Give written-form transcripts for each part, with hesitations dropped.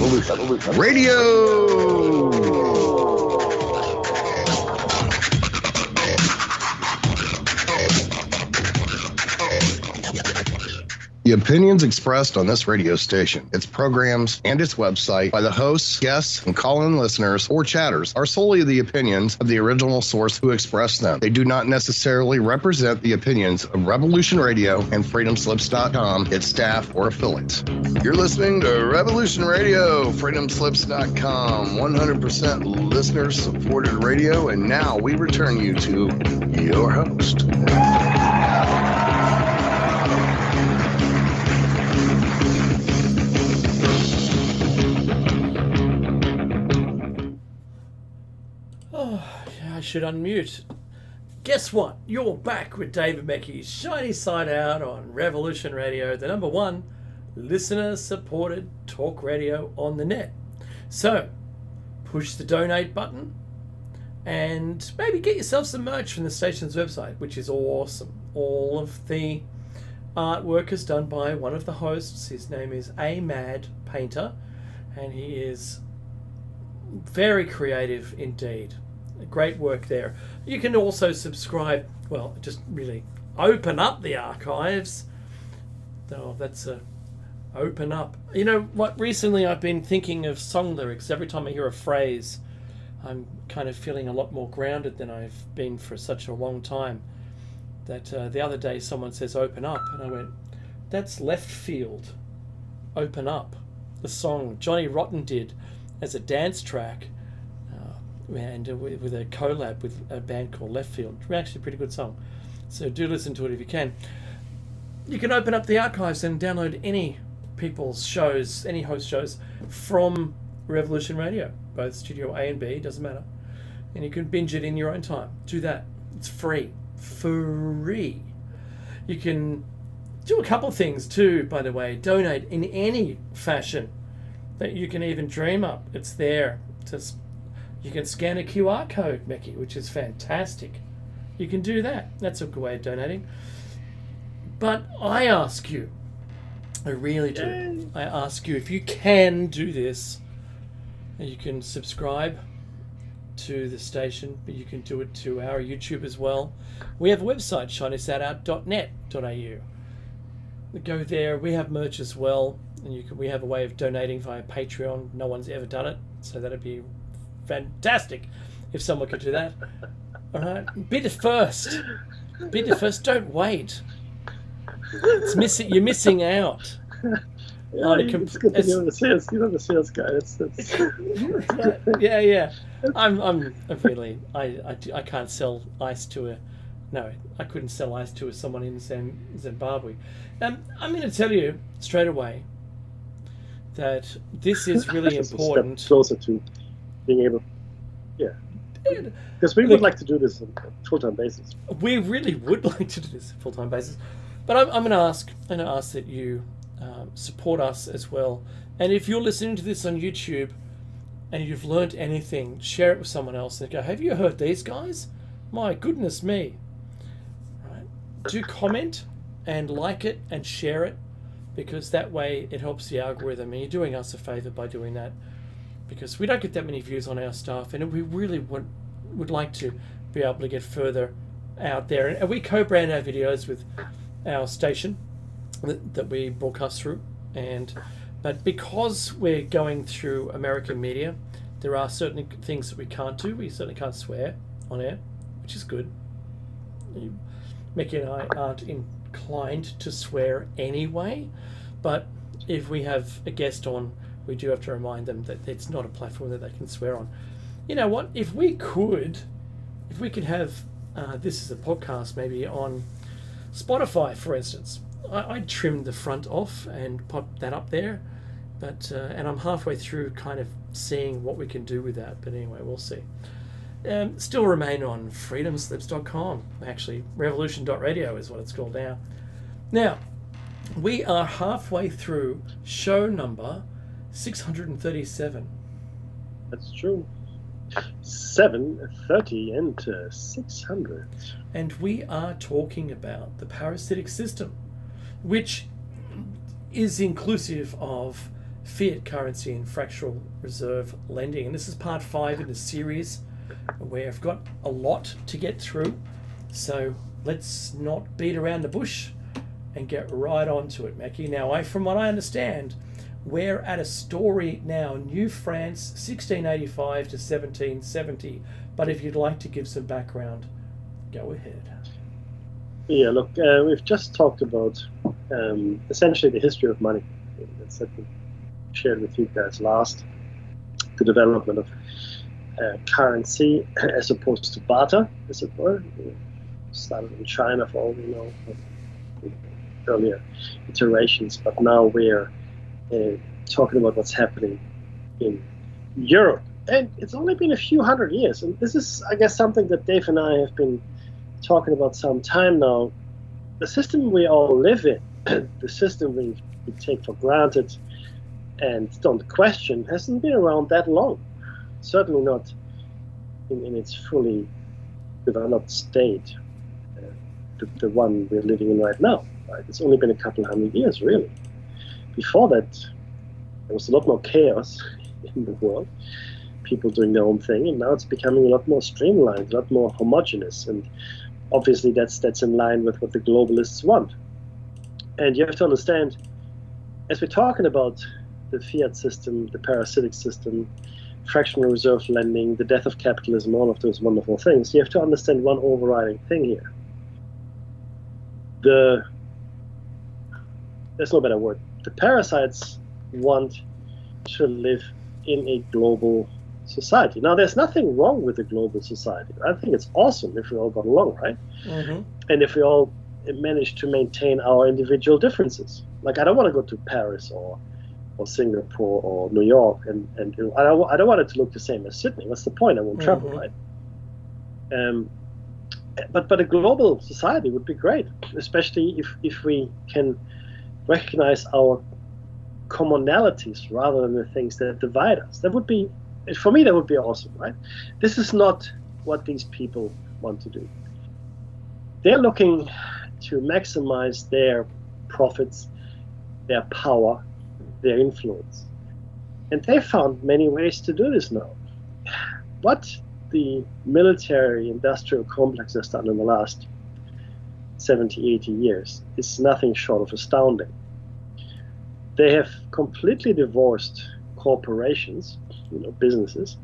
Radio. The opinions expressed on this radio station, its programs, and its website by the hosts, guests, and call-in listeners or chatters are solely the opinions of the original source who expressed them. They do not necessarily represent the opinions of Revolution Radio and freedomslips.com, its staff, or affiliates. You're listening to Revolution Radio, freedomslips.com, 100% listener-supported radio, and now we return you to your host. I should unmute. Guess what? You're back with David Mackey's Shiny Side Out on Revolution Radio, the number one listener-supported talk radio on the net. So, push the donate button and maybe get yourself some merch from the station's website, which is awesome. All of the artwork is done by one of the hosts. His name is A Mad Painter, and he is very creative indeed. Great work there. You can also subscribe, well, just really open up the archives. Oh, that's a open up. You know what, recently I've been thinking of song lyrics. Every time I hear a phrase, I'm kind of feeling a lot more grounded than I've been for such a long time. That the other day someone says open up, and I went, that's left field. Open up. The song Johnny Rotten did as a dance track, and with a collab with a band called Left Field. Actually a pretty good song, so do listen to it if you can. You can open up the archives and download any people's shows, any host shows from Revolution Radio, both Studio A and B, doesn't matter, and you can binge it in your own time. Do that. It's free. You can do a couple of things too, by the way. Donate in any fashion that you can even dream up. It's there. You can scan a QR code, Mickey, which is fantastic. You can do that. That's a good way of donating. But I ask you, I really do, I ask you, if you can do this, you can subscribe to the station, but you can do it to our YouTube as well. We have a website, shinysatout.net.au. Go there. We have merch as well, and we have a way of donating via Patreon. No one's ever done it, so that'd be fantastic if someone could do that. All right, be the first. Don't wait. It's missing. You're missing out. It's good that you're the sales. You're the sales guy. That's yeah. I'm really. I can't sell ice to a. No, I couldn't sell ice to someone in Zimbabwe. I'm going to tell you straight away that this is really important. A step closer to being able, because we would like to do this on a full-time basis. We really would like to do this on a full-time basis, but I'm going to ask that you support us as well. And if you're listening to this on YouTube and you've learnt anything, share it with someone else and go, "Have you heard these guys? My goodness me!" Right? Do comment and like it and share it, because that way it helps the algorithm, and you're doing us a favor by doing that. Because we don't get that many views on our stuff, and we really would like to be able to get further out there. And we co-brand our videos with our station that we broadcast through. But because we're going through American media, there are certain things that we can't do. We certainly can't swear on air, which is good. Mickey and I aren't inclined to swear anyway, but if we have a guest on, we do have to remind them that it's not a platform that they can swear on. You know what? If we could have this as a podcast, maybe on Spotify, for instance, I'd trim the front off and pop that up there. But and I'm halfway through kind of seeing what we can do with that. But anyway, we'll see. Still remain on freedomslips.com. Actually, revolution.radio is what it's called now. Now, we are halfway through show number 637. That's true. 730 and 600. And we are talking about the parasitic system, which is inclusive of fiat currency and fractional reserve lending. And this is part 5 in the series where I've got a lot to get through. So let's not beat around the bush and get right onto it, Mackie. Now, from what I understand, we're at a story now, New France, 1685 to 1770. But if you'd like to give some background, go ahead. Yeah, look, we've just talked about essentially the history of money. That's what we shared with you guys last. The development of currency as opposed to barter, as it were. Started in China for all we know, earlier iterations, but now we're talking about what's happening in Europe. And it's only been a few hundred years. And this is, I guess, something that Dave and I have been talking about some time now. The system we all live in, the system we take for granted and don't question, hasn't been around that long. Certainly not in its fully developed state, the one we're living in right now. Right? It's only been a couple hundred years, really. Before that, there was a lot more chaos in the world, people doing their own thing, and now it's becoming a lot more streamlined, a lot more homogeneous, and obviously that's in line with what the globalists want. And you have to understand, as we're talking about the fiat system, the parasitic system, fractional reserve lending, the death of capitalism, all of those wonderful things, you have to understand one overriding thing here. There's no better word. The parasites want to live in a global society. Now, there's nothing wrong with a global society. I think it's awesome if we all got along, right? Mm-hmm. And if we all manage to maintain our individual differences. Like, I don't want to go to Paris or Singapore or New York, and I don't want it to look the same as Sydney. What's the point? I won't travel, right? But a global society would be great, especially if we can recognize our commonalities rather than the things that divide us. That would be, for me, that would be awesome, right? This is not what these people want to do. They're looking to maximize their profits, their power, their influence. And they found many ways to do this now. What the military-industrial complex has done in the last 70, 80 years is nothing short of astounding. They have completely divorced corporations, businesses,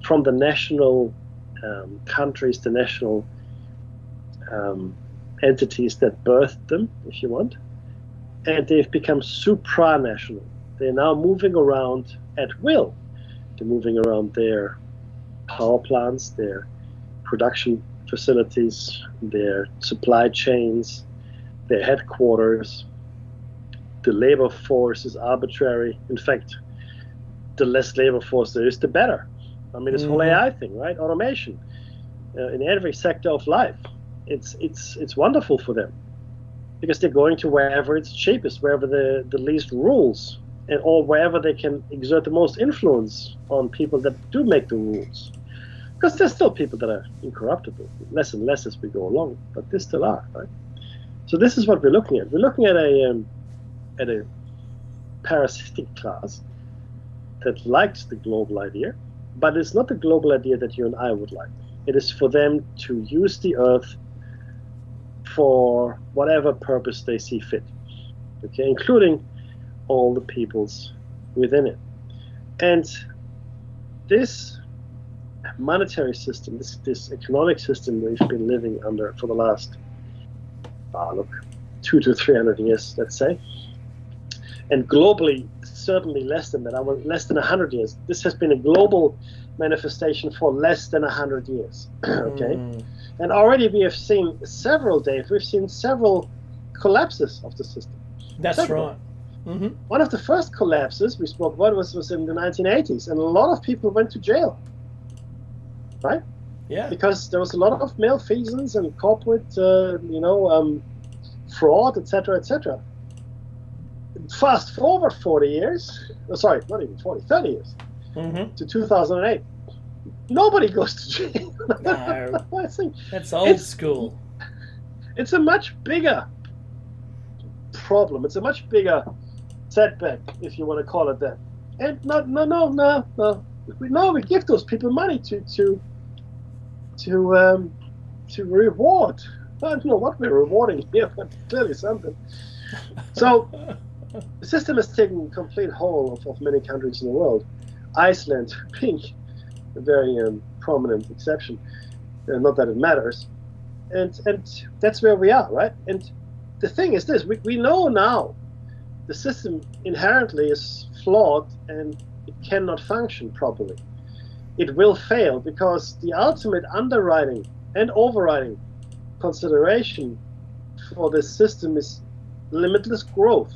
from the national countries, the national entities that birthed them, if you want, and they've become supranational. They're now moving around at will. They're moving around their power plants, their production facilities, their supply chains, their headquarters. The labor force is arbitrary. In fact, the less labor force there is, the better. I mean, this whole AI thing, right? Automation in every sector of life. It's wonderful for them because they're going to wherever it's cheapest, wherever the least rules, or wherever they can exert the most influence on people that do make the rules. Because there's still people that are incorruptible, less and less as we go along, but they still are, right? So this is what we're looking at. We're looking at a parasitic class that likes the global idea, but it's not the global idea that you and I would like. It is for them to use the earth for whatever purpose they see fit, okay, including all the peoples within it. And this monetary system, this economic system we've been living under for the last, 200 to 300 years, let's say, and globally, certainly less than that, less than 100 years. This has been a global manifestation for less than 100 years, okay? And already we have seen several collapses of the system. That's several. Right. Mm-hmm. One of the first collapses we spoke about was in the 1980s, and a lot of people went to jail, right? Yeah. Because there was a lot of malfeasance and corporate, fraud, etc., etc. Fast forward 40 years, not even 40, 30 years, to 2008. Nobody goes to jail. No, that's old school. It's a much bigger problem. It's a much bigger setback, if you want to call it that. And we give those people money to reward. I don't know what we're rewarding here, but clearly something. So the system has taken complete hold of many countries in the world. Iceland being a very prominent exception. Not that it matters. And that's where we are, right? And the thing is this, we know now the system inherently is flawed and it cannot function properly. It will fail because the ultimate underwriting and overriding consideration for this system is limitless growth.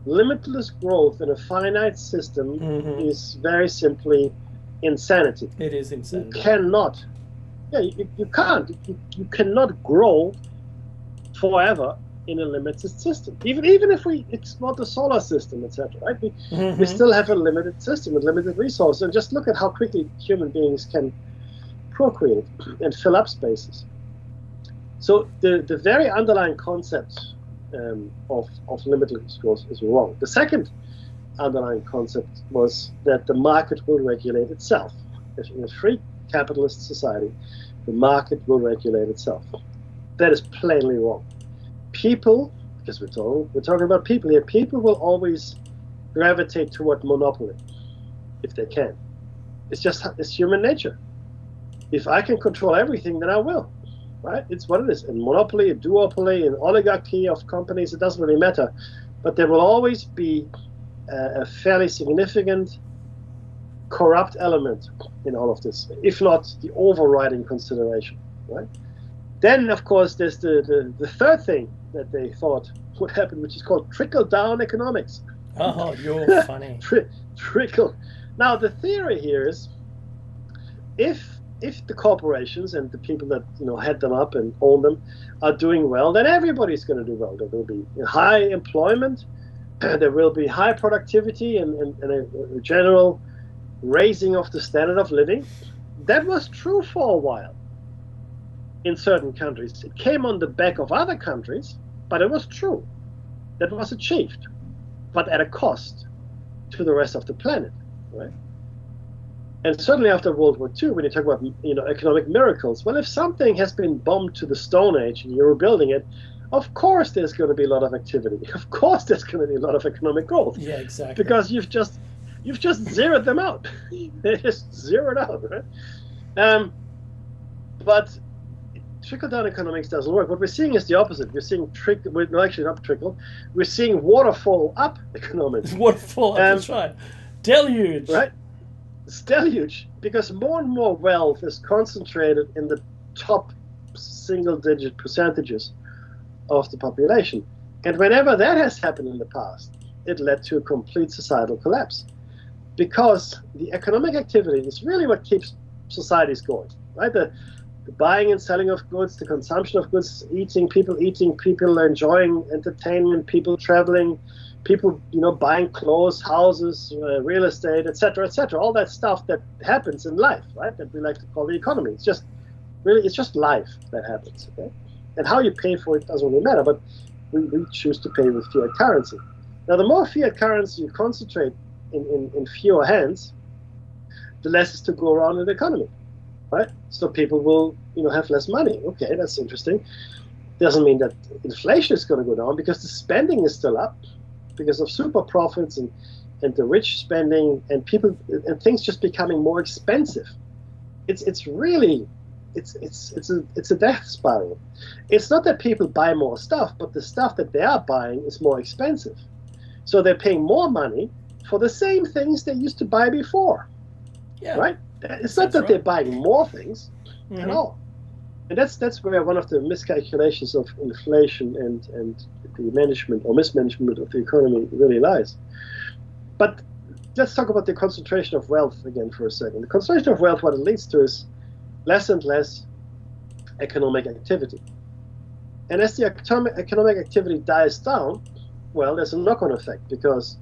Limitless growth in a finite system is very simply insanity. It is insanity. You cannot. Yeah, you can't. You cannot grow forever in a limited system. Even if we explore the solar system, etc., right? We still have a limited system with limited resources. And just look at how quickly human beings can procreate and fill up spaces. So the very underlying concept of limitless growth is wrong. The second underlying concept was that the market will regulate itself. If in a free capitalist society, the market will regulate itself. That is plainly wrong. People, because we're talking about people here, people will always gravitate toward monopoly if they can. It's human nature. If I can control everything, then I will. Right? It's what it is. In monopoly, a duopoly, an oligarchy of companies, it doesn't really matter. But there will always be a fairly significant corrupt element in all of this, if not the overriding consideration. Right? Then, of course, there's the third thing that they thought would happen, which is called trickle-down economics. Oh, you're funny. Trickle. Now, the theory here is if the corporations and the people that head them up and own them are doing well, then everybody's going to do well. There will be high employment, there will be high productivity, and a general raising of the standard of living. That was true for a while in certain countries. It came on the back of other countries, but it was true. That was achieved, but at a cost to the rest of the planet, right? And certainly after World War II, when you talk about economic miracles, well, if something has been bombed to the Stone Age and you're rebuilding it, of course there's going to be a lot of activity. Of course there's going to be a lot of economic growth. Yeah, exactly. Because you've just zeroed them out. They're just zeroed out, right? But trickle-down economics doesn't work. What we're seeing is the opposite. We're seeing we're seeing waterfall up economics. Waterfall up, that's right. Deluge. Right? It's deluge, because more and more wealth is concentrated in the top single-digit percentages of the population. And whenever that has happened in the past, it led to a complete societal collapse. Because the economic activity is really what keeps societies going, right? The buying and selling of goods, the consumption of goods, people enjoying entertainment, people traveling, people buying clothes, houses, real estate, etc., all that stuff that happens in life, right? That we like to call the economy. It's just life that happens, okay? And how you pay for it doesn't really matter, but we choose to pay with fiat currency. Now, the more fiat currency you concentrate in fewer hands, the less is to go around in the economy, right? So people will have less money. Okay, that's interesting. Doesn't mean that inflation is going to go down, because the spending is still up because of super profits and the rich spending and people and things just becoming more expensive. It's a death spiral. It's not that people buy more stuff, but the stuff that they are buying is more expensive. So they're paying more money for the same things they used to buy before. Yeah. Right? It's not that they're buying more things at all. And that's where one of the miscalculations of inflation and the management or mismanagement of the economy really lies. But let's talk about the concentration of wealth again for a second. The concentration of wealth, what it leads to is less and less economic activity. And as the economic activity dies down, well, there's a knock-on effect, because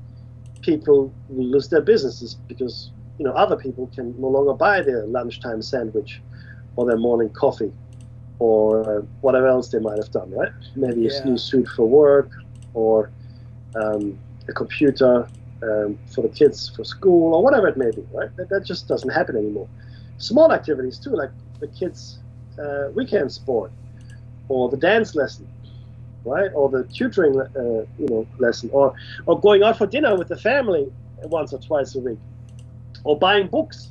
people will lose their businesses, because other people can no longer buy their lunchtime sandwich or their morning coffee or whatever else they might have done, right? Maybe a new suit for work, or a computer for the kids for school or whatever it may be, right? That just doesn't happen anymore. Small activities too, like the kids' weekend sport or the dance lesson, right? Or the tutoring, lesson, or going out for dinner with the family once or twice a week, or buying books,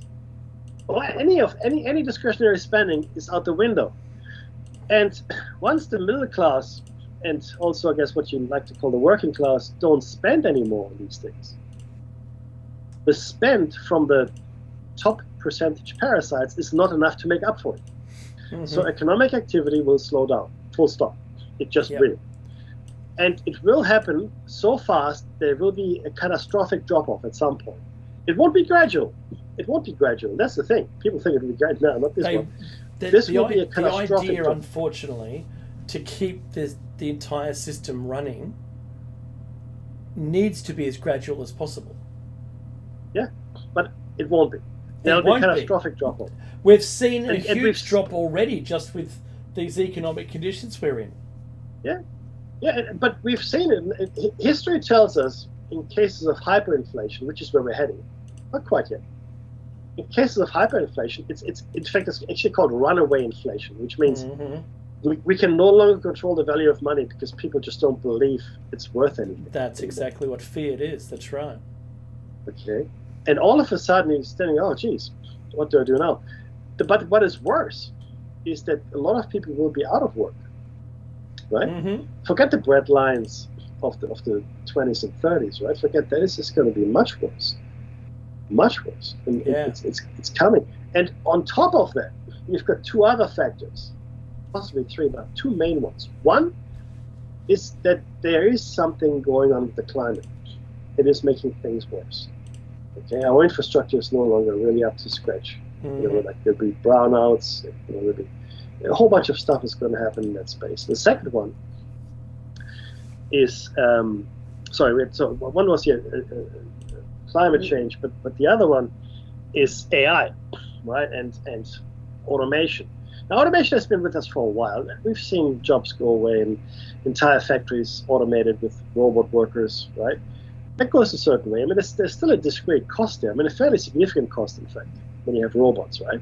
or any discretionary spending is out the window. And once the middle class, and also I guess what you like to call the working class, don't spend anymore on these things, the spend from the top percentage parasites is not enough to make up for it. Mm-hmm. So economic activity will slow down, full stop. It just will. And it will happen so fast, there will be a catastrophic drop-off at some point. It won't be gradual. That's the thing. People think it will be gradual. No, not this one. This will be a catastrophic The idea, drop. unfortunately, to keep the entire system running needs to be as gradual as possible. Yeah, but it won't be. There'll be a catastrophic drop-off. We've seen a huge drop already just with these economic conditions we're in. Yeah, but we've seen it. History tells us in cases of hyperinflation, which is where we're heading, not quite yet. In cases of hyperinflation, it's in fact it's actually called runaway inflation, which means we can no longer control the value of money because people just don't believe it's worth anything. That's exactly what fiat is. That's right. Okay, and all of a sudden you're standing, oh geez, what do I do now? But what is worse is that a lot of people will be out of work. Right? Mm-hmm. Forget the bread lines of the 20s and 30s, right? Forget that. It's just going to be much worse. And it's coming. And on top of that, you've got two other factors, possibly three, but two main ones. One is that there is something going on with the climate. It is making things worse. Okay, our infrastructure is no longer really up to scratch. Mm-hmm. There'll be brownouts. There'll be a whole bunch of stuff is going to happen in that space. The second one is, one was climate change, but the other one is AI, right? And automation. Now, automation has been with us for a while. We've seen jobs go away and entire factories automated with robot workers, right? That goes a certain way. I mean, there's still a discrete cost there. I mean, a fairly significant cost, in fact, when you have robots, right?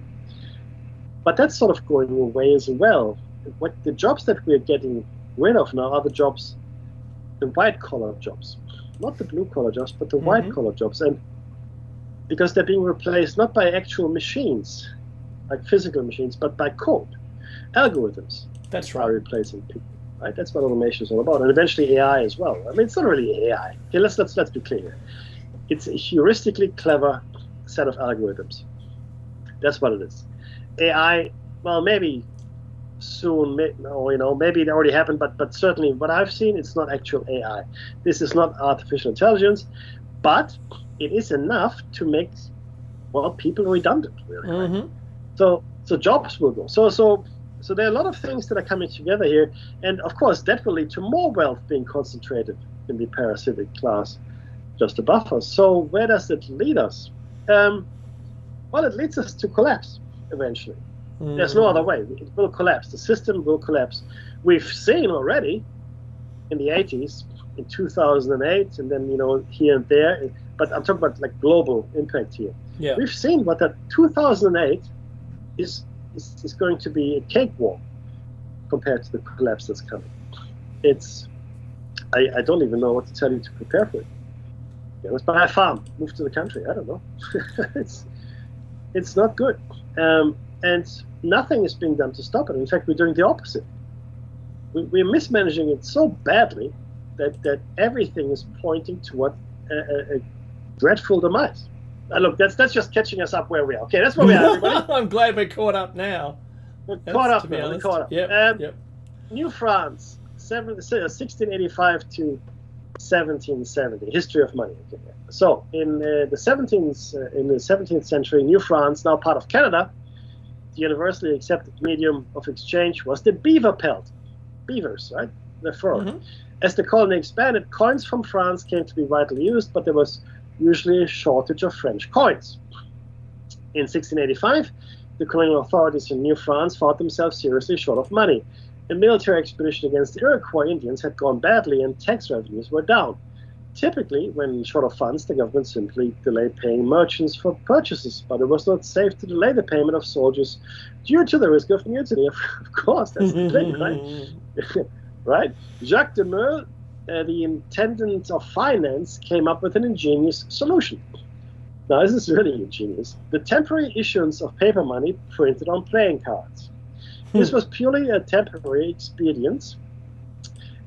But that's sort of going away as well. What the jobs that we're getting rid of now are the white-collar jobs. Not the blue-collar jobs, but the white-collar jobs. And because they're being replaced not by actual machines, like physical machines, but by code. Algorithms are replacing people. Right? That's what automation is all about. And eventually AI as well. I mean, it's not really AI. Okay, let's be clear. It's a heuristically clever set of algorithms. That's what it is. AI, well, maybe soon, maybe it already happened, but certainly what I've seen, it's not actual AI. This is not artificial intelligence, but it is enough to make, people redundant, really. Mm-hmm. Right? So jobs will go. So there are a lot of things that are coming together here, and of course that will lead to more wealth being concentrated in the parasitic class just above us. So where does it lead us? It leads us to collapse. Eventually, there's no other way. It will collapse. The system will collapse. We've seen already in the 80s, in 2008, and then here and there. But I'm talking about like global impact here. Yeah. We've seen what that 2008 is going to be a cakewalk compared to the collapse that's coming. I don't even know what to tell you to prepare for it. Let's buy a farm, move to the country. I don't know. It's not good. And nothing is being done to stop it. In fact, we're doing the opposite. We're mismanaging it so badly that everything is pointing toward a dreadful demise. Look, that's just catching us up where we are. Okay, that's where we are, everybody. I'm glad we're caught up now. We're caught up now. We're caught up. Yep. New France, 1685 to 1770. History of money. Okay. So in the 17th century, New France, now part of Canada, the universally accepted medium of exchange was the beaver pelt. Beavers, right? The fur. Mm-hmm. As the colony expanded, coins from France came to be widely used, but there was usually a shortage of French coins. In 1685, the colonial authorities in New France found themselves seriously short of money. A military expedition against the Iroquois Indians had gone badly and tax revenues were down. Typically, when short of funds, the government simply delayed paying merchants for purchases, but it was not safe to delay the payment of soldiers due to the risk of mutiny. Of course, that's the thing, right? Right? Jacques de Merle, the intendant of finance, came up with an ingenious solution. Now, this is really ingenious. The temporary issuance of paper money printed on playing cards. This was purely a temporary expedient,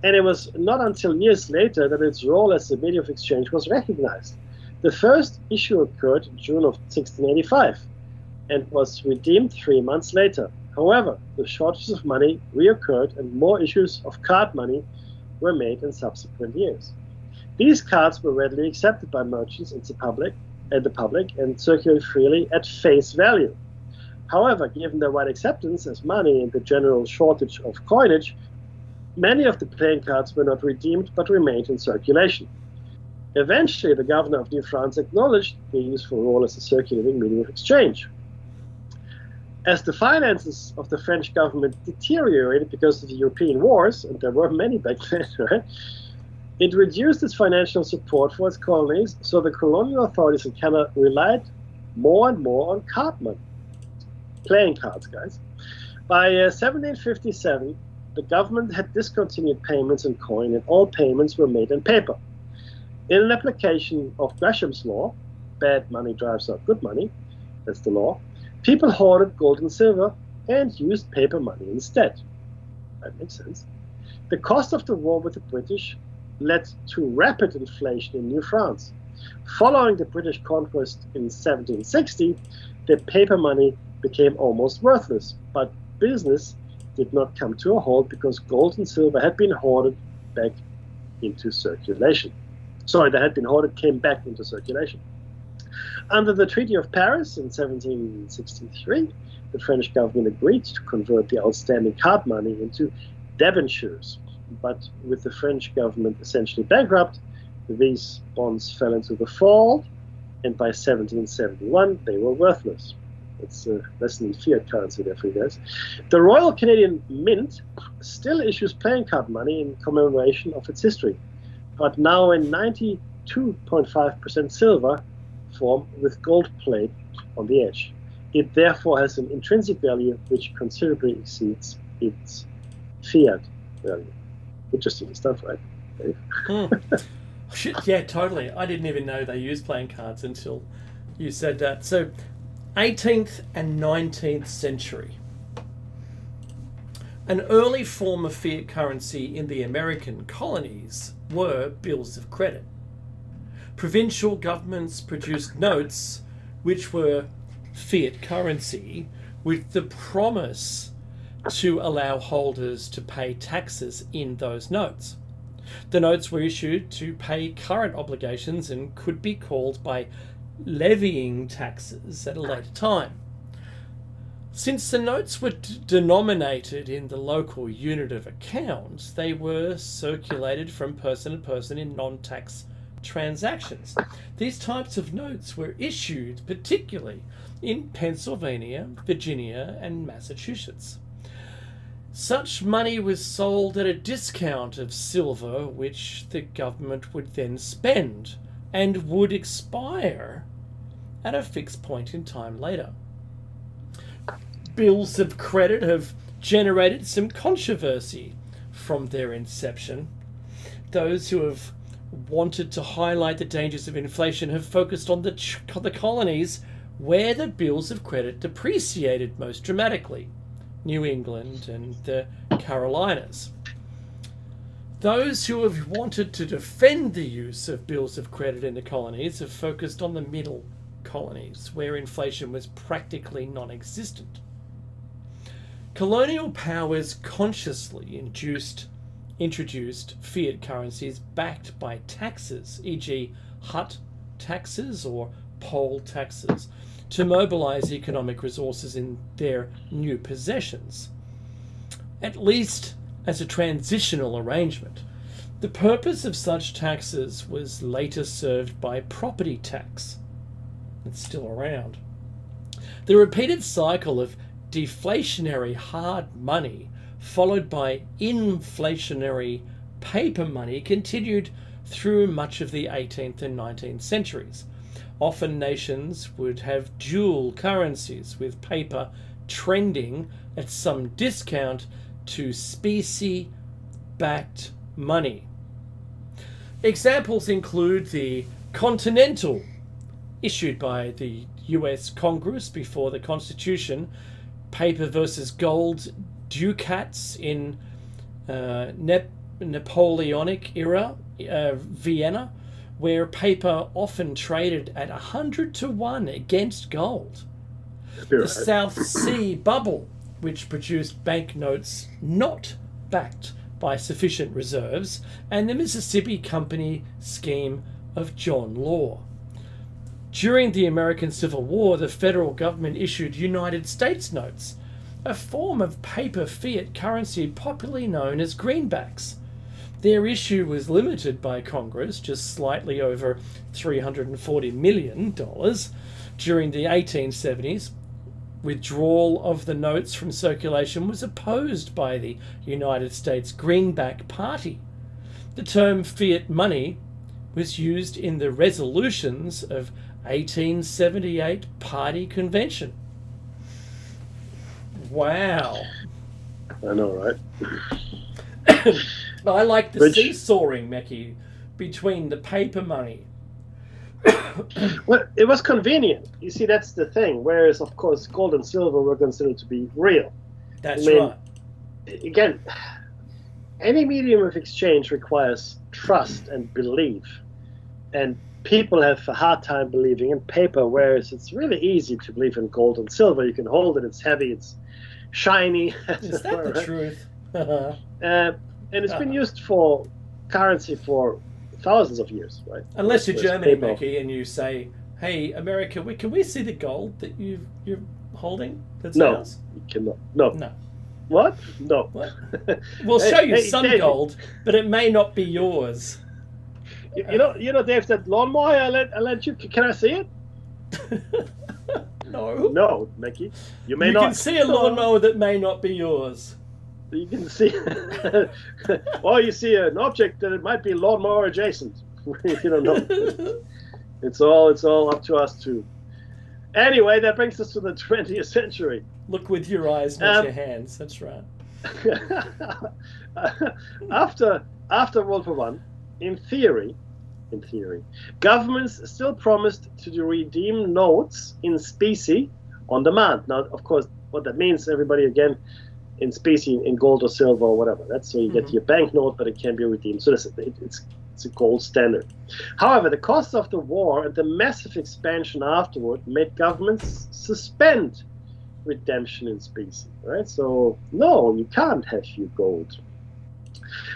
and it was not until years later that its role as a medium of exchange was recognized. The first issue occurred in June of 1685 and was redeemed 3 months later. However, the shortages of money reoccurred and more issues of card money were made in subsequent years. These cards were readily accepted by merchants and the public and circulated freely at face value. However, given their wide acceptance as money and the general shortage of coinage, many of the playing cards were not redeemed but remained in circulation. Eventually, the governor of New France acknowledged their useful role as a circulating medium of exchange. As the finances of the French government deteriorated because of the European wars, and there were many back then, right, it reduced its financial support for its colonies, so the colonial authorities in Canada relied more and more on card money. Playing cards, guys. By 1757, the government had discontinued payments in coin and all payments were made in paper. In an application of Gresham's law, bad money drives out good money, that's the law, people hoarded gold and silver and used paper money instead. That makes sense. The cost of the war with the British led to rapid inflation in New France. Following the British conquest in 1760, the paper money became almost worthless, but business did not come to a halt because gold and silver had been hoarded back into circulation. Came back into circulation. Under the Treaty of Paris in 1763, the French government agreed to convert the outstanding card money into debentures. But with the French government essentially bankrupt, these bonds fell into default, and by 1771, they were worthless. It's a lesson in fiat currency there for you guys. The Royal Canadian Mint still issues playing card money in commemoration of its history, but now in 92.5% silver form with gold plate on the edge. It therefore has an intrinsic value which considerably exceeds its fiat value. Interesting stuff, right, Dave? Shit, yeah, totally. I didn't even know they used playing cards until you said that. So, 18th and 19th century. An early form of fiat currency in the American colonies were bills of credit. Provincial governments produced notes which were fiat currency with the promise to allow holders to pay taxes in those notes. The notes were issued to pay current obligations and could be called by levying taxes at a later time. Since the notes were denominated in the local unit of account, they were circulated from person to person in non-tax transactions. These types of notes were issued particularly in Pennsylvania, Virginia, and Massachusetts. Such money was sold at a discount of silver, which the government would then spend and would expire at a fixed point in time later. Bills of credit have generated some controversy from their inception. Those who have wanted to highlight the dangers of inflation have focused on the colonies where the bills of credit depreciated most dramatically. New England and the Carolinas. Those who have wanted to defend the use of bills of credit in the colonies have focused on the middle colonies, where inflation was practically non-existent. Colonial powers consciously introduced fiat currencies backed by taxes, e.g. hut taxes or poll taxes, to mobilize economic resources in their new possessions, at least as a transitional arrangement. The purpose of such taxes was later served by property tax. It's still around. The repeated cycle of deflationary hard money followed by inflationary paper money continued through much of the 18th and 19th centuries. Often nations would have dual currencies, with paper trending at some discount to specie-backed money. Examples include the Continental, issued by the US Congress before the Constitution, paper versus gold ducats in Napoleonic era Vienna, where paper often traded at 100 to 1 against gold. The South Sea Bubble, which produced banknotes not backed by sufficient reserves, and the Mississippi Company scheme of John Law. During the American Civil War, the federal government issued United States notes, a form of paper fiat currency popularly known as greenbacks. Their issue was limited by Congress, just slightly over $340 million. During the 1870s, withdrawal of the notes from circulation was opposed by the United States Greenback Party. The term fiat money was used in the resolutions of 1878 Party Convention. Wow. I know, right? I like the seesawing, Mackie, between the paper money. Well, it was convenient. You see, that's the thing. Whereas, of course, gold and silver were considered to be real. That's right. Again, any medium of exchange requires trust and belief. And people have a hard time believing in paper, whereas it's really easy to believe in gold and silver. You can hold it, it's heavy, it's shiny. Is that the truth? And it's been used for currency for thousands of years, right? Unless you're Germany, Mackie, and you say, "Hey, America, can we see the gold that you're holding? That's ours." You cannot. No. What? No. What? We'll show you some Dave, gold, but it may not be yours. You know, Dave, that lawnmower I lent you. Can I see it? No. No, Mackie. You may not. You can see a lawnmower that may not be yours. You can see, or you see an object that it might be lawnmower adjacent. You don't know. It's all up to us too. Anyway, that brings us to the 20th century. Look with your eyes, not your hands. That's right. After World War I, in theory, governments still promised to redeem notes in specie on demand. Now, of course, what that means, everybody again. In specie, in gold or silver or whatever. That's so you get your banknote, but it can be redeemed. So it's a gold standard. However, the cost of the war and the massive expansion afterward made governments suspend redemption in specie. Right? So no, you can't have your gold.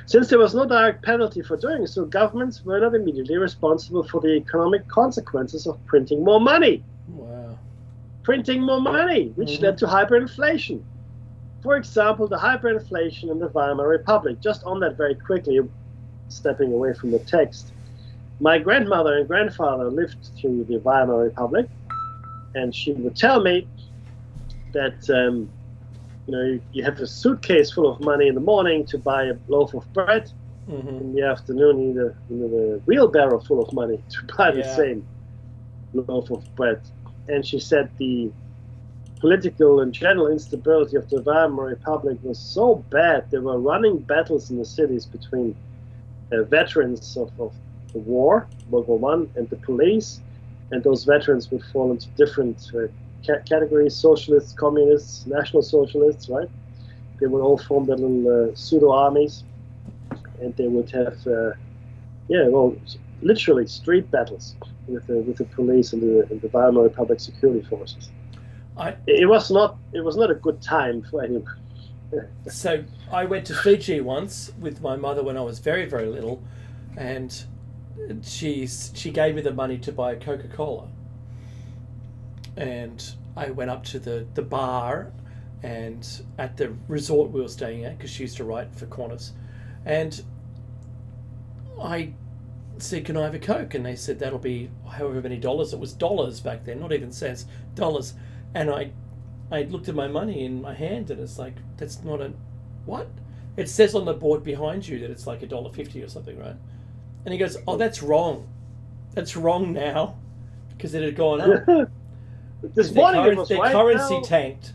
Since there was no direct penalty for doing so, governments were not immediately responsible for the economic consequences of printing more money. Wow. Printing more money, which led to hyperinflation. For example, the hyperinflation in the Weimar Republic. Just on that very quickly, stepping away from the text. My grandmother and grandfather lived through the Weimar Republic, and she would tell me that you have a suitcase full of money in the morning to buy a loaf of bread. Mm-hmm. In the afternoon, you need a wheelbarrow full of money to buy the same loaf of bread. And she said the political and general instability of the Weimar Republic was so bad, there were running battles in the cities between veterans of the war, World War I, and the police, and those veterans would fall into different categories: socialists, communists, national socialists, right? They would all form their little pseudo-armies, and they would have, literally street battles with the police and the Weimar Republic security forces. It was not a good time for anyone. So I went to Fiji once with my mother when I was very, very little, and she gave me the money to buy a Coca-Cola. And I went up to the bar and at the resort we were staying at, because she used to write for Qantas, and I said, "Can I have a Coke?" And they said, "That'll be however many dollars." It was dollars back then, not even cents, dollars. And I looked at my money in my hand, and it's like, that's not a... What? It says on the board behind you that it's like $1.50 or something, right? And he goes, oh, that's wrong. That's wrong now because it had gone up. This morning it was their right currency now. tanked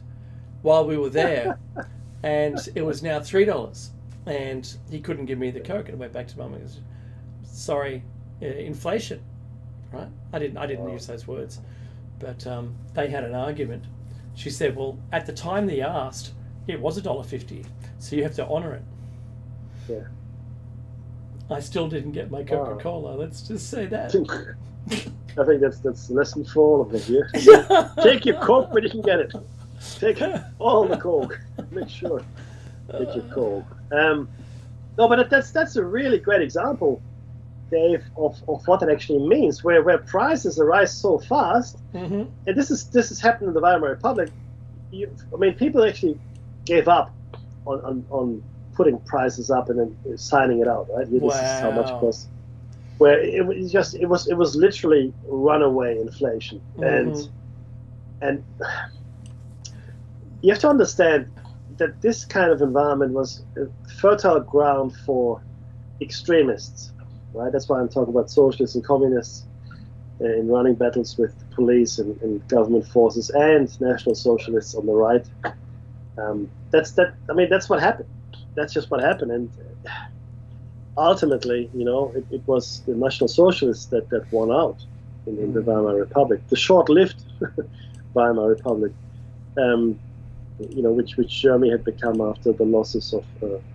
while we were there, and it was now $3. And he couldn't give me the Coke, and I went back to Mum and goes, sorry, inflation, right? I didn't use those words, but they had an argument. She said, well, at the time they asked, it was $1.50, so you have to honour it. Yeah. I still didn't get my Coca-Cola. Let's just say that. I think that's the lesson for all of us here. Take your Coke when you can get it. Take all the Coke. Make sure. Take your Coke. No, but that's a really great example, Dave, of what it actually means, where prices rise so fast, Mm-hmm. and this has happened in the Weimar Republic. People actually gave up on putting prices up and then signing it out, right? This is how much it costs. Where it was literally runaway inflation, Mm-hmm. and you have to understand that this kind of environment was a fertile ground for extremists, right? That's why I'm talking about socialists and communists in running battles with police and government forces and national socialists on the right. That's what happened. That's just what happened, and ultimately, it was the National Socialists that won out in the Weimar Republic, the short-lived Weimar Republic, which Germany had become after the losses of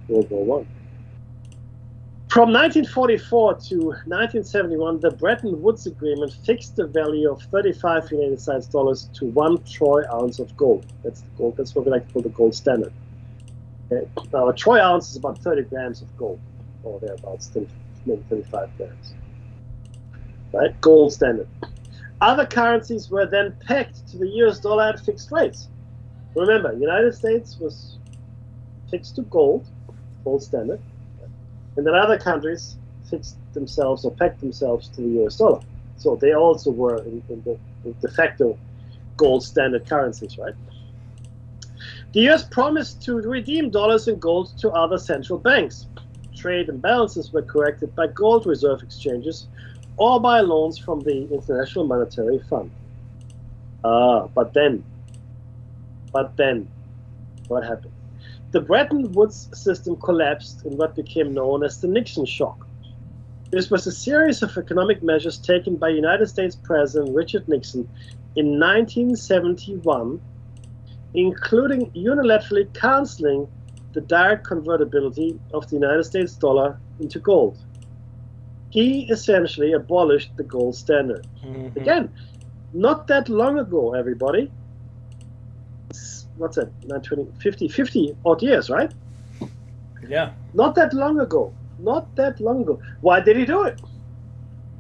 World War I. From 1944 to 1971, the Bretton Woods Agreement fixed the value of 35 United States dollars to 1 troy ounce of gold. That's the gold. That's what we like to call the gold standard. Now, a troy ounce is about 30 grams of gold, or thereabouts, maybe 35 grams. Right? Gold standard. Other currencies were then pegged to the US dollar at fixed rates. Remember, United States was fixed to gold standard, and then other countries fixed themselves or pegged themselves to the US dollar. So they also were in the de facto gold standard currencies, right? The US promised to redeem dollars and gold to other central banks. Trade imbalances were corrected by gold reserve exchanges or by loans from the International Monetary Fund. But then, what happened? The Bretton Woods system collapsed in what became known as the Nixon shock. This was a series of economic measures taken by United States President Richard Nixon in 1971, including unilaterally canceling the direct convertibility of the United States dollar into gold. He essentially abolished the gold standard. Mm-hmm. Again, not that long ago, everybody. What's that? 50 odd years, right? Yeah. Not that long ago. Why did he do it?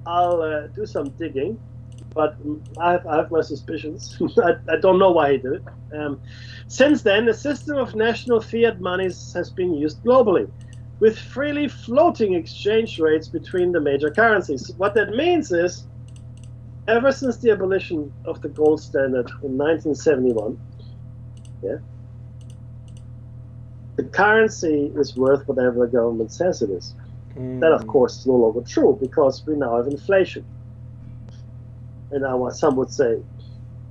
I'll do some digging, but I have my suspicions. I don't know why he did it. Since then, a system of national fiat monies has been used globally, with freely floating exchange rates between the major currencies. What that means is, ever since the abolition of the gold standard in 1971, the currency is worth whatever the government says it is. That, of course, is no longer true because we now have inflation. And now some would say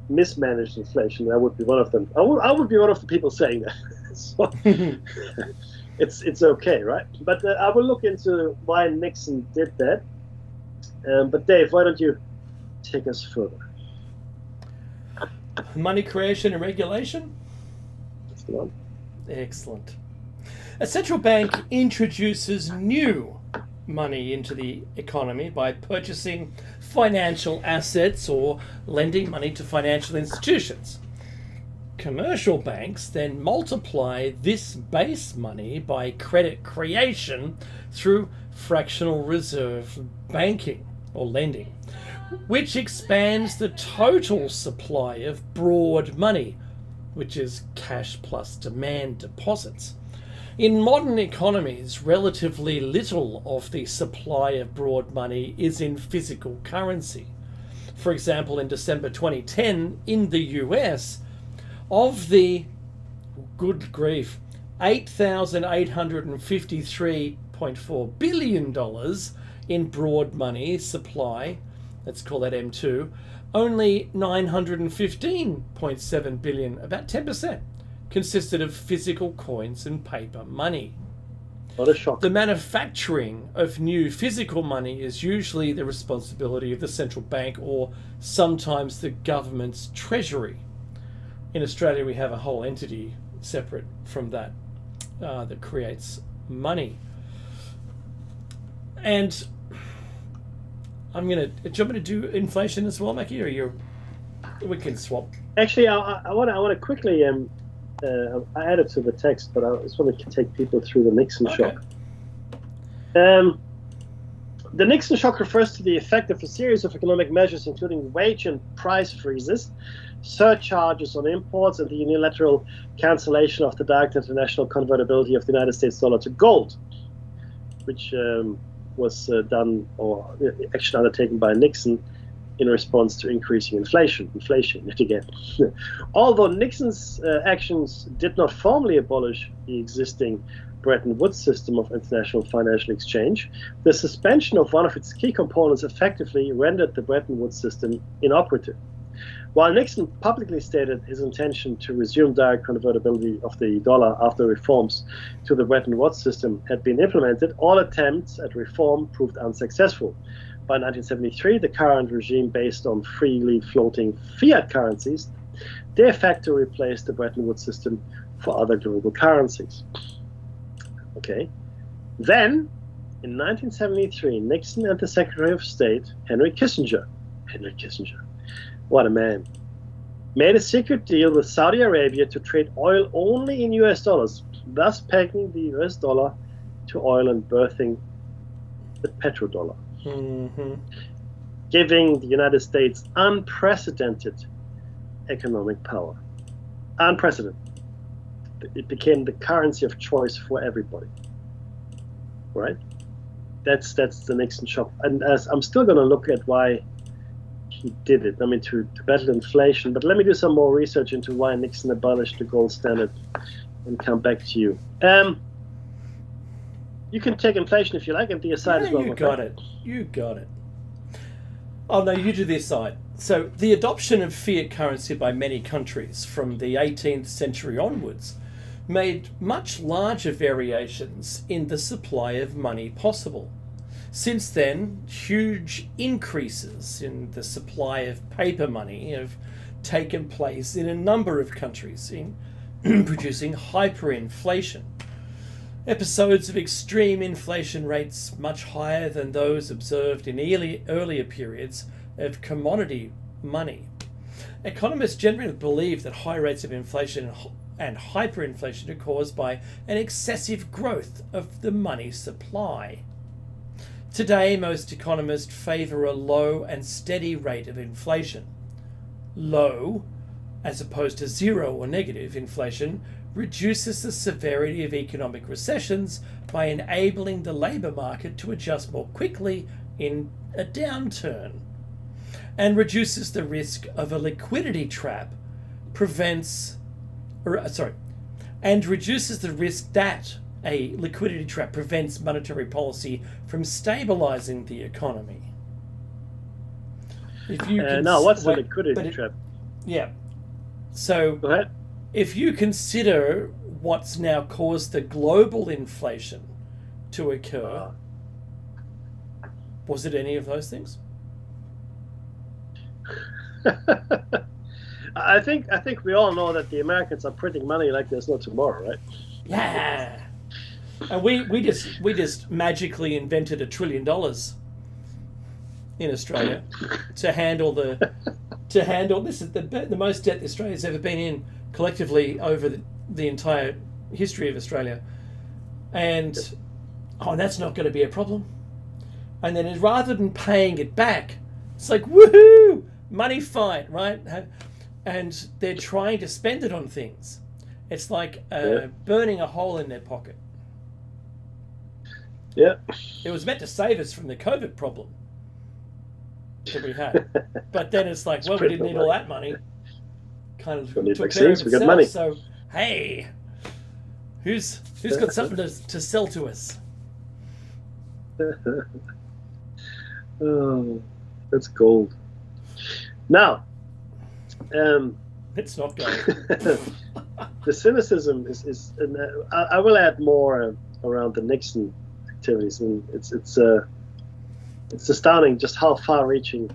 mismanaged inflation. I would be one of them. I would be one of the people saying that. So it's okay, right? But I will look into why Nixon did that. But Dave, why don't you take us further? Money creation and regulation? That's the one. Excellent. A central bank introduces new money into the economy by purchasing financial assets or lending money to financial institutions. Commercial banks then multiply this base money by credit creation through fractional reserve banking or lending, which expands the total supply of broad money, which is cash plus demand deposits. In modern economies, relatively little of the supply of broad money is in physical currency. For example, in December 2010, in the US, of the, good grief, $8,853.4 billion in broad money supply, let's call that M2, only 915.7 billion, about 10%, consisted of physical coins and paper money. What a shock. The manufacturing of new physical money is usually the responsibility of the central bank or sometimes the government's treasury. In Australia, we have a whole entity separate from that that creates money. And do you want me to do inflation as well, Mackie, or we can swap? Actually, I want to quickly I added to the text, but I just want to take people through the Nixon shock. The Nixon shock refers to the effect of a series of economic measures, including wage and price freezes, surcharges on imports, and the unilateral cancellation of the direct international convertibility of the United States dollar to gold, which was done or action undertaken by Nixon in response to increasing inflation yet again. Although Nixon's actions did not formally abolish the existing Bretton Woods system of international financial exchange, the suspension of one of its key components effectively rendered the Bretton Woods system inoperative. While Nixon publicly stated his intention to resume direct convertibility of the dollar after reforms to the Bretton Woods system had been implemented, all attempts at reform proved unsuccessful. By 1973, the current regime, based on freely floating fiat currencies, de facto replaced the Bretton Woods system for other global currencies. Okay. Then, in 1973, Nixon and the Secretary of State, Henry Kissinger, what a man, made a secret deal with Saudi Arabia to trade oil only in US dollars, thus pegging the US dollar to oil and birthing the petrodollar. Mm-hmm. Giving the United States unprecedented economic power. Unprecedented. It became the currency of choice for everybody. Right? That's the Nixon shock. And as I'm still going to look at why he did it, to battle inflation. But let me do some more research into why Nixon abolished the gold standard and come back to you. You can take inflation if you like, and the aside as well. You got it. Oh, no, you do the aside. So the adoption of fiat currency by many countries from the 18th century onwards made much larger variations in the supply of money possible. Since then, huge increases in the supply of paper money have taken place in a number of countries, in producing hyperinflation. Episodes of extreme inflation rates much higher than those observed in earlier periods of commodity money. Economists generally believe that high rates of inflation and hyperinflation are caused by an excessive growth of the money supply. Today, most economists favour a low and steady rate of inflation. Low, as opposed to zero or negative inflation, reduces the severity of economic recessions by enabling the labour market to adjust more quickly in a downturn, and reduces the risk of a liquidity trap, and reduces the risk that a liquidity trap prevents monetary policy from stabilizing the economy. If you what's the liquidity trap? Yeah. So go ahead. If you consider what's now caused the global inflation to occur, was it any of those things? I think we all know that the Americans are printing money like there's no tomorrow, right? Yeah. And we just magically invented $1 trillion in Australia to handle this is the most debt Australia's ever been in collectively over the entire history of Australia, and that's not going to be a problem. And then rather than paying it back, it's like woohoo, money fight, right? And they're trying to spend it on things. It's like burning a hole in their pocket. Yeah. It was meant to save us from the COVID problem that we had, but then it's like, we didn't need all that money. Kind of took care of itself. Money. So hey, who's got something to sell to us? Oh, that's gold. Now, It's not gold. the cynicism is and I will add more around the Nixon activities, and it's astounding just how far-reaching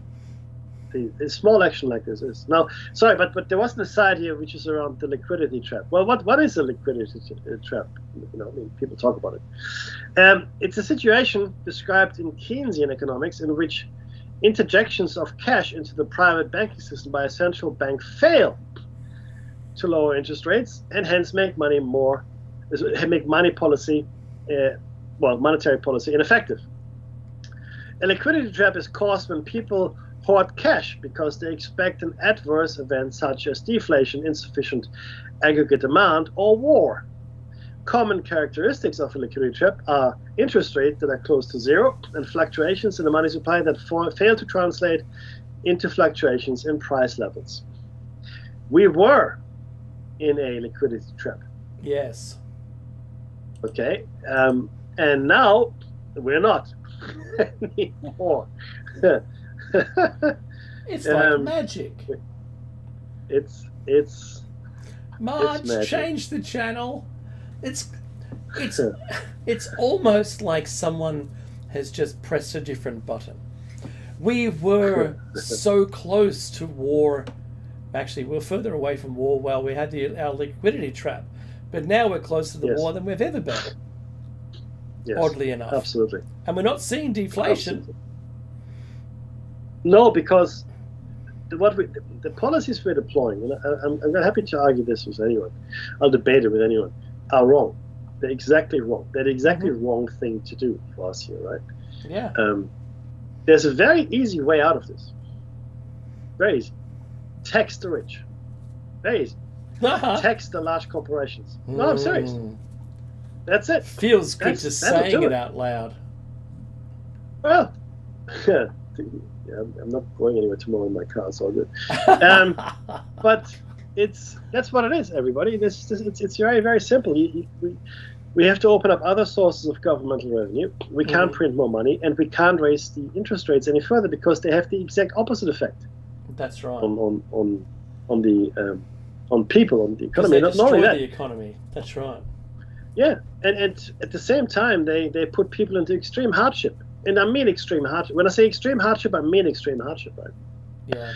the small action like this is. Now, sorry, but there was an aside here which is around the liquidity trap. Well, what is a liquidity trap? I mean, people talk about it. It's a situation described in Keynesian economics in which interjections of cash into the private banking system by a central bank fail to lower interest rates and hence make money policy, monetary policy ineffective. A liquidity trap is caused when people hoard cash because they expect an adverse event such as deflation, insufficient aggregate demand, or war. Common characteristics of a liquidity trap are interest rates that are close to zero and fluctuations in the money supply that fail to translate into fluctuations in price levels. We were in a liquidity trap. Yes. Okay. And now we're not anymore. It's like magic. It's Marge, magic. change the channel. It's almost like someone has just pressed a different button. We were so close to war. Actually, we're further away from war while we had our liquidity trap. But now we're closer to the war than we've ever been. Yes, oddly enough. Absolutely. And we're not seeing deflation. Absolutely. No, because the policies we're deploying, and I'm happy to argue this with anyone, I'll debate it with anyone, are wrong. They're exactly wrong. They're the exactly wrong thing to do for us here, right? Yeah. There's a very easy way out of this. Very easy. Tax the rich. Very easy. Tax the large corporations. No, I'm serious. That's it. Feels good just saying it out loud. Well, yeah, I'm not going anywhere tomorrow in my car, so all good. But that's what it is, everybody. It's very, very simple. We have to open up other sources of governmental revenue. We can't print more money, and we can't raise the interest rates any further because they have the exact opposite effect. That's right. On people, on the economy. They destroy the economy. That's right. Yeah, and at the same time, they put people into extreme hardship. And I mean extreme hardship. When I say extreme hardship, I mean extreme hardship, right? Yeah.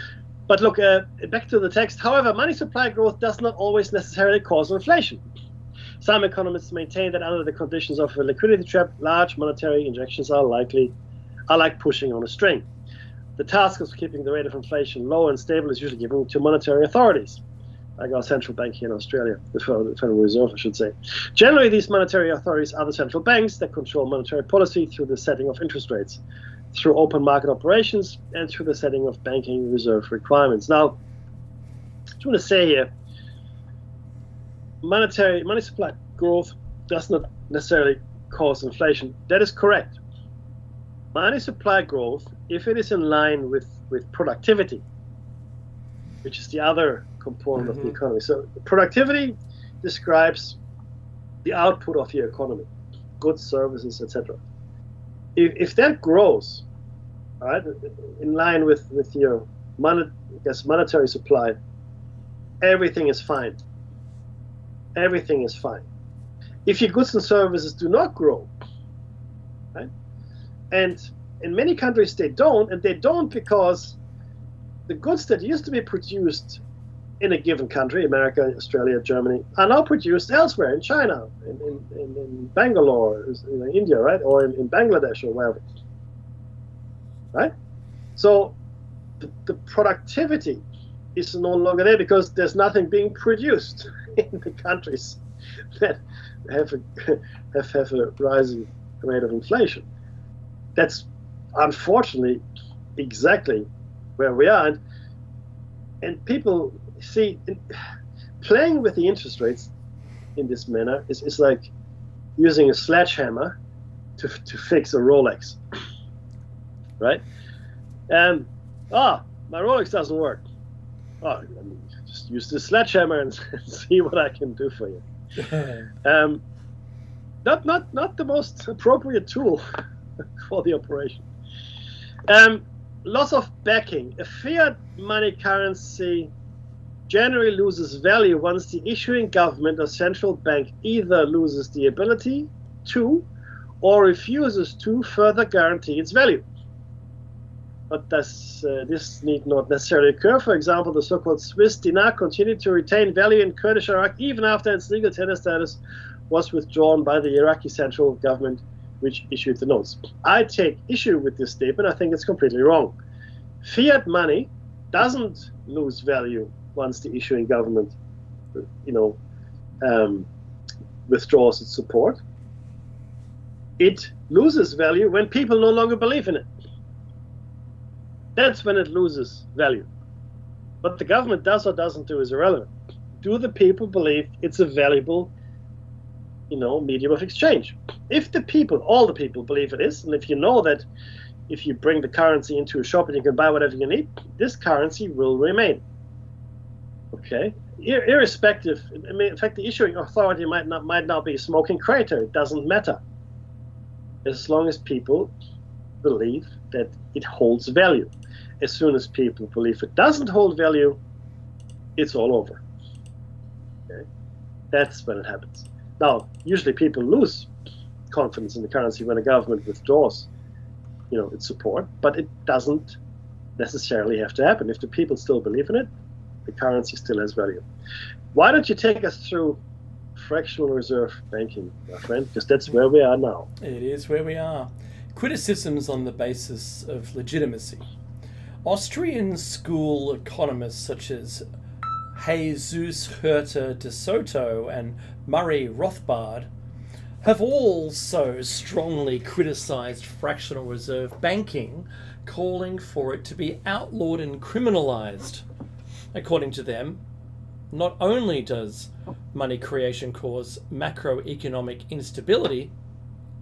But look, back to the text. However, money supply growth does not always necessarily cause inflation. Some economists maintain that under the conditions of a liquidity trap, large monetary injections are like pushing on a string. The task of keeping the rate of inflation low and stable is usually given to monetary authorities, like our central bank here in Australia, the Federal Reserve, I should say. Generally, these monetary authorities are the central banks that control monetary policy through the setting of interest rates, through open market operations, and through the setting of banking reserve requirements. Now, I just want to say here, money supply growth does not necessarily cause inflation. That is correct. Money supply growth, if it is in line with productivity, which is the other component of the economy. So productivity describes the output of your economy, goods, services, etc. If that grows, all right, in line with your monetary supply, everything is fine. Everything is fine. If your goods and services do not grow, right, and in many countries they don't, and they don't because the goods that used to be produced in a given country, America, Australia, Germany, are now produced elsewhere, in China, in Bangalore, in India, right, or in Bangladesh or wherever, right? So the productivity is no longer there because there's nothing being produced in the countries that have a rising rate of inflation. That's unfortunately exactly where we are, and people see playing with the interest rates in this manner is like using a sledgehammer to fix a Rolex, right? And my Rolex doesn't work. Oh, just use the sledgehammer and see what I can do for you. Not the most appropriate tool for the operation. Loss of backing. A fiat money currency generally loses value once the issuing government or central bank either loses the ability to or refuses to further guarantee its value. But this need not necessarily occur. For example, the so-called Swiss dinar continued to retain value in Kurdish Iraq even after its legal tender status was withdrawn by the Iraqi central government, which issued the notes. I take issue with this statement. I think it's completely wrong. Fiat money doesn't lose value once the issuing government, withdraws its support. It loses value when people no longer believe in it. That's when it loses value. What the government does or doesn't do is irrelevant. Do the people believe it's a valuable, medium of exchange? If all the people believe it is, and if you know that if you bring the currency into a shop and you can buy whatever you need, this currency will remain. Okay? Irrespective, in fact, the issuing authority might not be a smoking crater. It doesn't matter. As long as people believe that it holds value. As soon as people believe it doesn't hold value, it's all over. Okay? That's when it happens. Now, usually people lose confidence in the currency when a government withdraws, its support, but it doesn't necessarily have to happen. If the people still believe in it, the currency still has value. Why don't you take us through fractional reserve banking, my friend? Because that's where we are now. It is where we are. Criticisms on the basis of legitimacy. Austrian school economists such as Jesus Herter de Soto and Murray Rothbard have also strongly criticised fractional reserve banking, calling for it to be outlawed and criminalised. According to them, not only does money creation cause macroeconomic instability,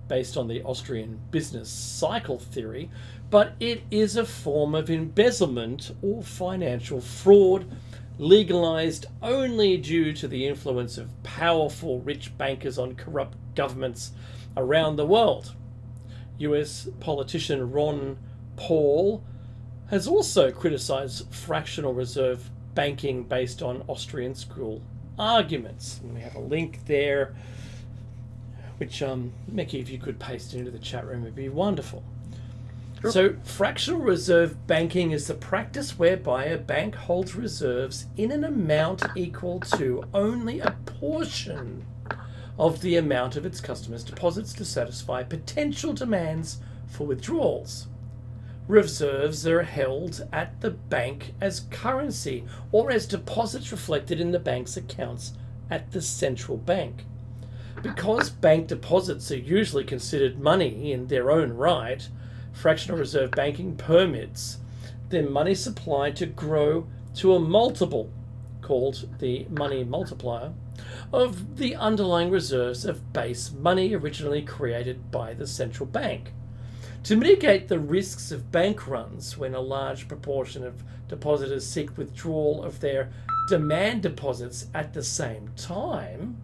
based on the Austrian business cycle theory, but it is a form of embezzlement or financial fraud, legalized only due to the influence of powerful rich bankers on corrupt governments around the world. US politician Ron Paul has also criticized fractional reserve banking based on Austrian school arguments. And we have a link there, which, Mickey, if you could paste into the chat room, would be wonderful. Sure. So, fractional reserve banking is the practice whereby a bank holds reserves in an amount equal to only a portion of the amount of its customers' deposits to satisfy potential demands for withdrawals. Reserves are held at the bank as currency or as deposits reflected in the bank's accounts at the central bank. Because bank deposits are usually considered money in their own right, fractional reserve banking permits the money supply to grow to a multiple, called the money multiplier, of the underlying reserves of base money originally created by the central bank. To mitigate the risks of bank runs when a large proportion of depositors seek withdrawal of their demand deposits at the same time,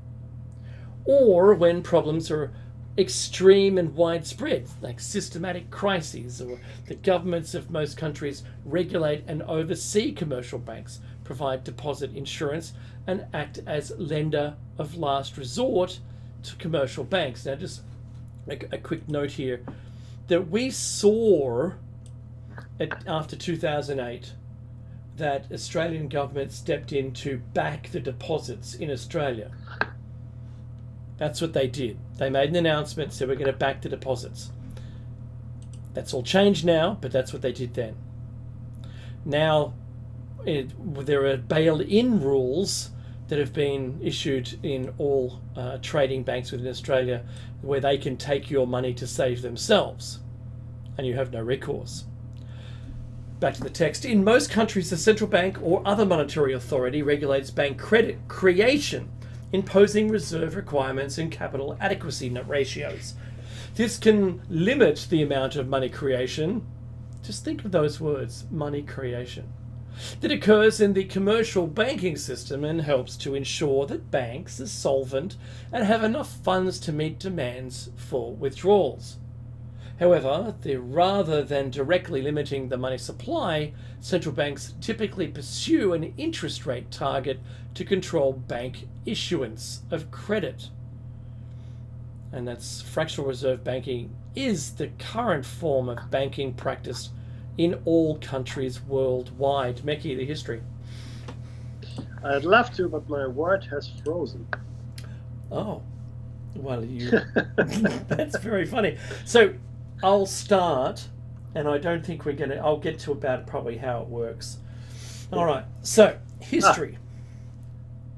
or when problems are extreme and widespread, like systematic crises, or the governments of most countries regulate and oversee commercial banks, provide deposit insurance, and act as lender of last resort to commercial banks. Now, just a quick note here, that we saw after 2008 that Australian government stepped in to back the deposits in Australia. That's what they did. They made an announcement, said we're going to back the deposits. That's all changed now, but that's what they did then. Now, there are bail-in rules that have been issued in all trading banks within Australia where they can take your money to save themselves, and you have no recourse. Back to the text. In most countries, the central bank or other monetary authority regulates bank credit creation, imposing reserve requirements and capital adequacy ratios. This can limit the amount of money creation, just think of those words, money creation, that occurs in the commercial banking system, and helps to ensure that banks are solvent and have enough funds to meet demands for withdrawals. However, rather than directly limiting the money supply, central banks typically pursue an interest rate target to control bank issuance of credit. And that's fractional reserve banking is the current form of banking practiced in all countries worldwide. Meki, the history. I'd love to, but my word has frozen. Oh, well, that's very funny. So I'll start, and I don't think I'll get to about probably how it works. All right, so history.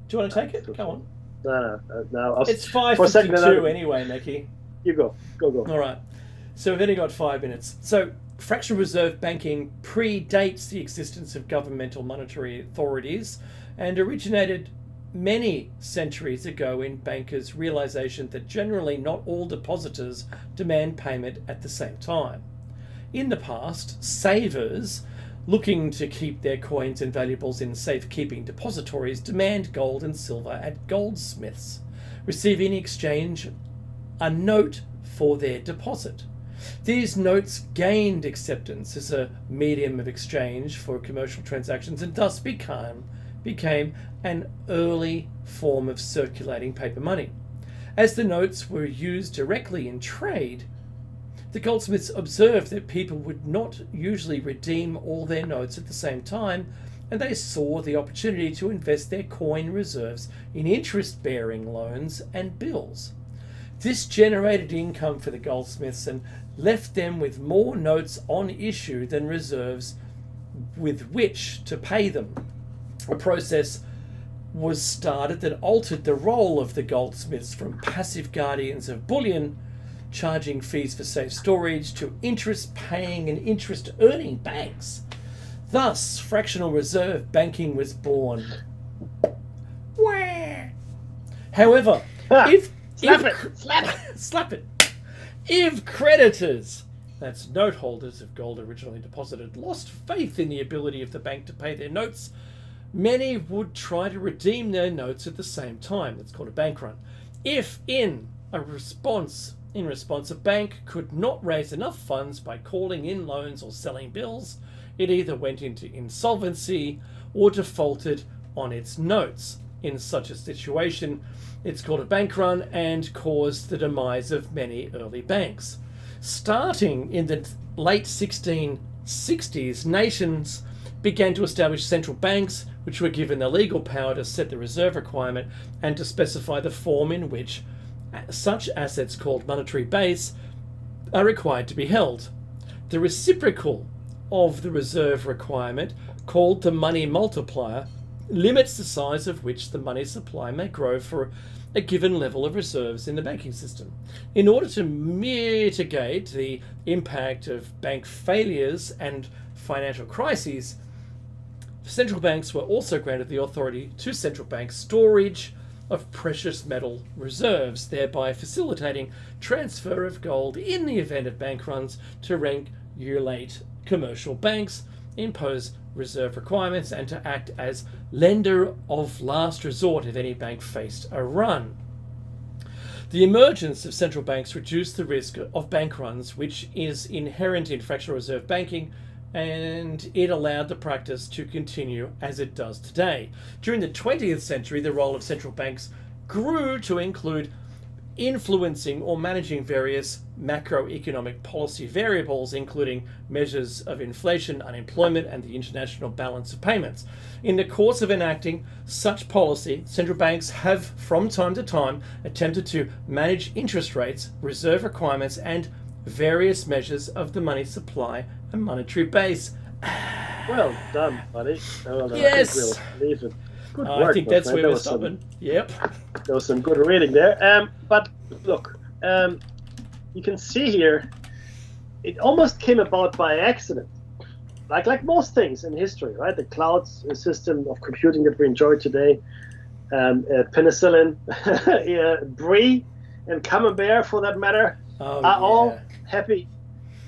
Do you want to take it? Go on. No. It's 5:52 anyway, Meki. You go. All right. So we've only got 5 minutes. So fractional reserve banking predates the existence of governmental monetary authorities and originated many centuries ago in bankers' realization that generally not all depositors demand payment at the same time. In the past, savers looking to keep their coins and valuables in safekeeping depositories demand gold and silver at goldsmiths, receiving in exchange a note for their deposit. These notes gained acceptance as a medium of exchange for commercial transactions and thus became an early form of circulating paper money. As the notes were used directly in trade, the goldsmiths observed that people would not usually redeem all their notes at the same time, and they saw the opportunity to invest their coin reserves in interest-bearing loans and bills. This generated income for the goldsmiths and left them with more notes on issue than reserves with which to pay them. A process was started that altered the role of the goldsmiths from passive guardians of bullion, charging fees for safe storage, to interest-paying and interest-earning banks. Thus, fractional reserve banking was born. However, slap it. If creditors, that's note holders of gold originally deposited, lost faith in the ability of the bank to pay their notes, many would try to redeem their notes at the same time. That's called a bank run. If in response, a bank could not raise enough funds by calling in loans or selling bills, it either went into insolvency or defaulted on its notes. In such a situation, it's called a bank run and caused the demise of many early banks. Starting in the late 1660s, nations began to establish central banks, which were given the legal power to set the reserve requirement and to specify the form in which such assets called monetary base are required to be held. The reciprocal of the reserve requirement, called the money multiplier, limits the size of which the money supply may grow for a given level of reserves in the banking system. In order to mitigate the impact of bank failures and financial crises, central banks were also granted the authority to central bank storage of precious metal reserves, thereby facilitating transfer of gold in the event of bank runs to regulate commercial banks, impose reserve requirements, and to act as lender of last resort if any bank faced a run. The emergence of central banks reduced the risk of bank runs, which is inherent in fractional reserve banking, and it allowed the practice to continue as it does today. During the 20th century, the role of central banks grew to include influencing or managing various macroeconomic policy variables, including measures of inflation, unemployment, and the international balance of payments. In the course of enacting such policy, central banks have, from time to time, attempted to manage interest rates, reserve requirements, and various measures of the money supply and monetary base. Well done, buddy. Yes. I think we'll leave it. Good work, I think that's where we're stopping. Yep. There was some good reading there. But look, you can see here, it almost came about by accident. Like most things in history, right? The cloud system of computing that we enjoy today, penicillin, brie, and camembert, for that matter, are all happy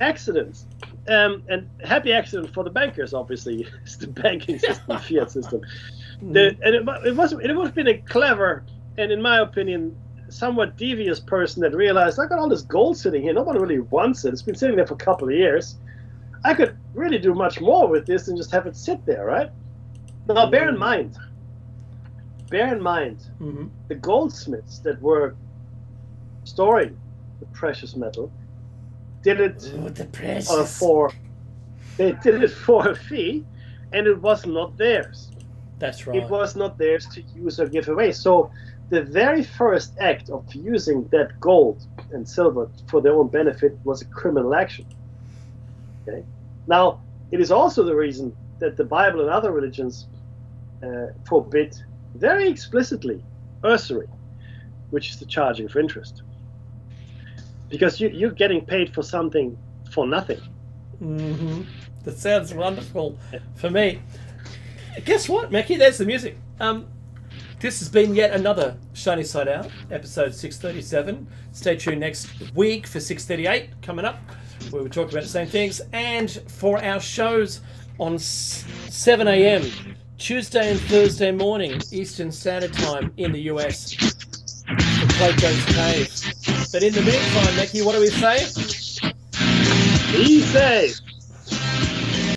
accidents. And happy accident for the bankers, obviously, is the banking system, Fiat system. And it must have been a clever and, in my opinion, somewhat devious person that realized, I got all this gold sitting here. Nobody really wants it. It's been sitting there for a couple of years. I could really do much more with this than just have it sit there, right? Now, bear in mind, the goldsmiths that were storing the precious metal did it they did it for a fee, and it was not theirs. That's right. It was not theirs to use or give away. So the very first act of using that gold and silver for their own benefit was a criminal action. Okay. Now, it is also the reason that the Bible and other religions forbid very explicitly usury, which is the charging of interest. Because you're getting paid for something for nothing. Mm-hmm. That sounds wonderful for me. Guess what, Mackie? There's the music. This has been yet another Shiny Side Out, episode 637. Stay tuned next week for 638 coming up, where we talk about the same things. And for our shows on 7 a.m. Tuesday and Thursday morning, Eastern Standard Time in the US, for Plato's Cave. But in the meantime, Mackie, what do we say? Be safe.